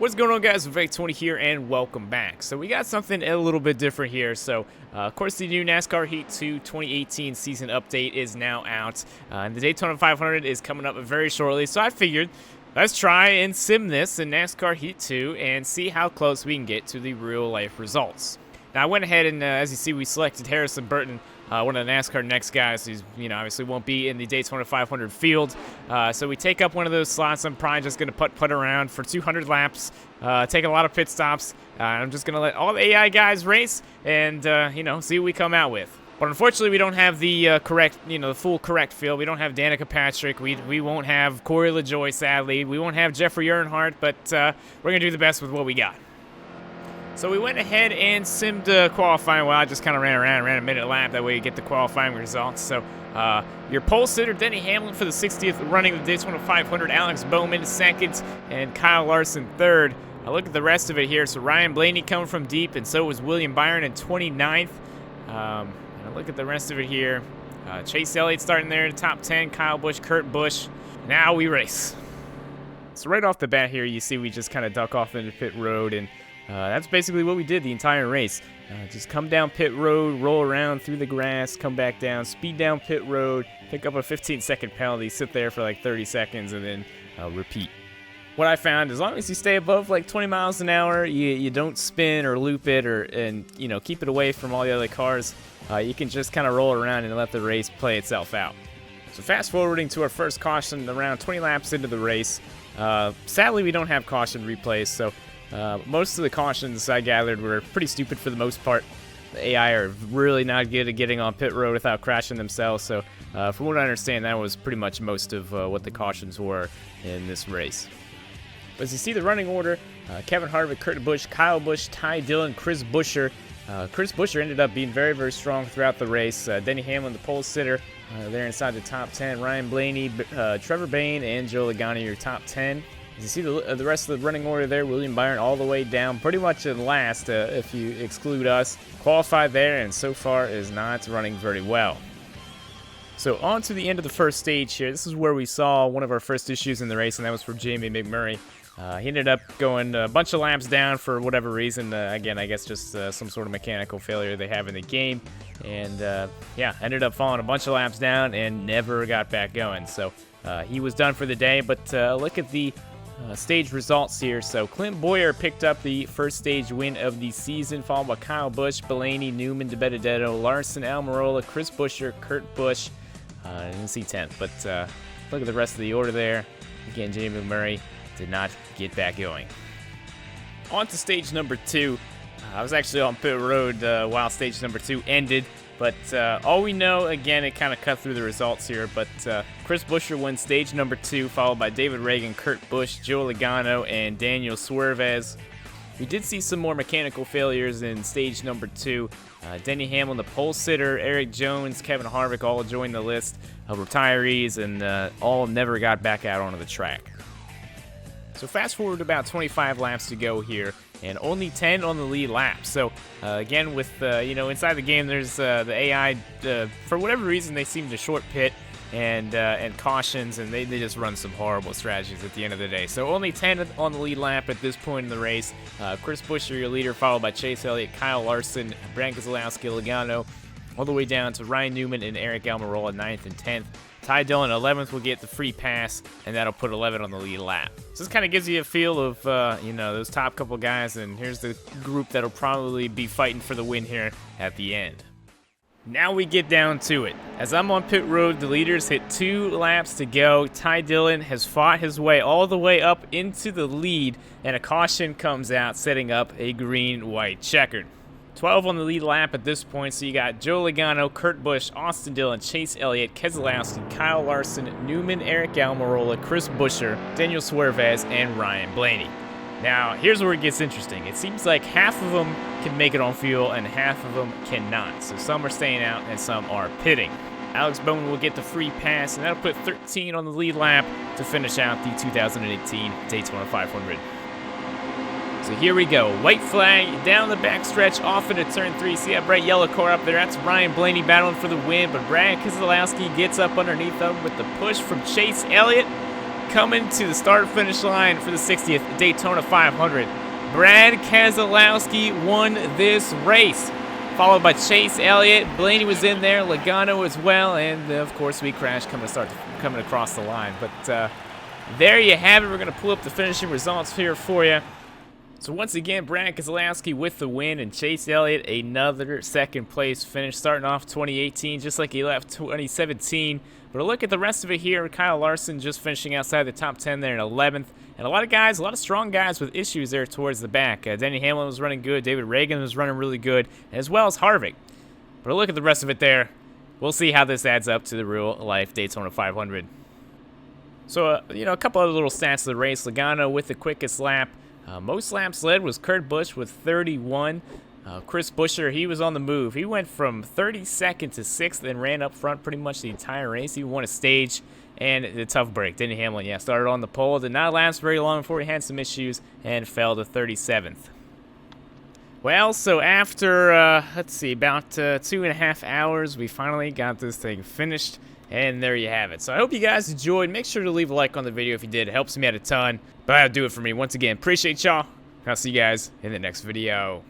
What's going on, guys? Daytona here, and welcome back. So we got something a little bit different here. So, of course, the new NASCAR Heat 2 2018 season update is now out, and the Daytona 500 is coming up very shortly. So I figured, let's try and sim this in NASCAR Heat 2 and see how close we can get to the real-life results. Now, I went ahead and, as you see, we selected Harrison Burton, one of the NASCAR next guys who's, obviously won't be in the Daytona 500 field. So we take up one of those slots. I'm probably just going to put around for 200 laps, take a lot of pit stops. I'm just going to let all the AI guys race and, see what we come out with. But unfortunately, we don't have the the full correct field. We don't have Danica Patrick. We won't have Corey LaJoie, sadly. We won't have Jeffrey Earnhardt, but we're going to do the best with what we got. So we went ahead and simmed qualifying. Well, I just kind of ran a minute lap. That way you get the qualifying results. So your pole sitter, Denny Hamlin, for the 60th running the Daytona 500. Alex Bowman, second, and Kyle Larson, third. I look at the rest of it here. So Ryan Blaney coming from deep, and so was William Byron in 29th. And I look at the rest of it here. Chase Elliott starting there in the top 10. Kyle Busch, Kurt Busch. Now we race. So right off the bat here, you see we just kind of duck off into pit road, and that's basically what we did the entire race. Just come down pit road, roll around through the grass, come back down, speed down pit road, pick up a 15-second penalty, sit there for like 30 seconds, and then repeat. What I found, as long as you stay above like 20 miles an hour, you don't spin or loop it, and keep it away from all the other cars, you can just kind of roll around and let the race play itself out. So fast forwarding to our first caution around 20 laps into the race. Sadly, we don't have caution replays, so most of the cautions I gathered were pretty stupid for the most part. The AI are really not good at getting on pit road without crashing themselves, so from what I understand, that was pretty much most of what the cautions were in this race. But as you see the running order, Kevin Harvick, Kurt Busch, Kyle Busch, Ty Dillon, Chris Buescher. Chris Buescher ended up being very, very strong throughout the race. Denny Hamlin, the pole sitter, there inside the top 10. Ryan Blaney, Trevor Bayne, and Joe Logano, your top 10. As you see the rest of the running order there, William Byron all the way down, pretty much in last if you exclude us. Qualified there, and so far is not running very well. So on to the end of the first stage here. This is where we saw one of our first issues in the race, and that was for Jamie McMurray. He ended up going a bunch of laps down for whatever reason. Again, I guess just some sort of mechanical failure they have in the game. And ended up falling a bunch of laps down and never got back going. So he was done for the day, but look at the stage results here. So Clint Bowyer picked up the first stage win of the season, followed by Kyle Busch, Blaney, Newman, DeBenedetto, Larson, Almirola, Chris Buescher, Kurt Busch. I didn't see 10th, but look at the rest of the order there. Again, Jamie McMurray did not get back going. On to stage number 2. I was actually on pit road while stage number 2 ended, but all we know, again, it kind of cut through the results here, but Chris Buescher wins stage number 2, followed by David Reagan, Kurt Busch, Joe Logano, and Daniel Suarez. We did see some more mechanical failures in stage number 2. Denny Hamlin, the pole sitter, Eric Jones, Kevin Harvick all joined the list of retirees, and all never got back out onto the track. So fast forward about 25 laps to go here, and only 10 on the lead lap. So again, with inside the game, there's the AI. For whatever reason, they seem to short pit and cautions, and they just run some horrible strategies at the end of the day. So only 10 on the lead lap at this point in the race. Chris Buescher, your leader, followed by Chase Elliott, Kyle Larson, Brad Keselowski, Logano, all the way down to Ryan Newman and Eric Almirola, 9th and 10th. Ty Dillon, 11th, will get the free pass, and that'll put 11 on the lead lap. So this kind of gives you a feel of, those top couple guys, and here's the group that'll probably be fighting for the win here at the end. Now we get down to it. As I'm on pit road, the leaders hit 2 laps to go. Ty Dillon has fought his way all the way up into the lead, and a caution comes out, setting up a green-white checkered. 12 on the lead lap at this point, so you got Joe Logano, Kurt Busch, Austin Dillon, Chase Elliott, Keselowski, Kyle Larson, Newman, Eric Almirola, Chris Buescher, Daniel Suarez, and Ryan Blaney. Now, here's where it gets interesting. It seems like half of them can make it on fuel and half of them cannot. So some are staying out and some are pitting. Alex Bowman will get the free pass, and that'll put 13 on the lead lap to finish out the 2018 Daytona 500. So here we go. White flag down the backstretch off into turn 3. See that bright yellow car up there? That's Ryan Blaney battling for the win, but Brad Keselowski gets up underneath him with the push from Chase Elliott. coming to the start-finish line for the 60th Daytona 500. Brad Keselowski won this race, followed by Chase Elliott. Blaney was in there, Logano as well, and of course we crashed coming across the line. But there you have it. We're going to pull up the finishing results here for you. So once again, Brad Keselowski with the win, and Chase Elliott another second-place finish, starting off 2018 just like he left 2017. But a look at the rest of it here. Kyle Larson just finishing outside the top 10 there in 11th. And a lot of strong guys with issues there towards the back. Denny Hamlin was running good. David Reagan was running really good, as well as Harvick. But a look at the rest of it there. We'll see how this adds up to the real-life Daytona 500. So, a couple other little stats of the race. Logano with the quickest lap. Most laps led was Kurt Busch with 31. Chris Buescher, he was on the move. He went from 32nd to 6th and ran up front pretty much the entire race. He won a stage and the tough break. Denny Hamlin, started on the pole. Did not last very long before he had some issues and fell to 37th. Well, so after, about 2.5 hours, we finally got this thing finished. And there you have it. So I hope you guys enjoyed. Make sure to leave a like on the video if you did. It helps me out a ton. But that'll do it for me. Once again, appreciate y'all. I'll see you guys in the next video.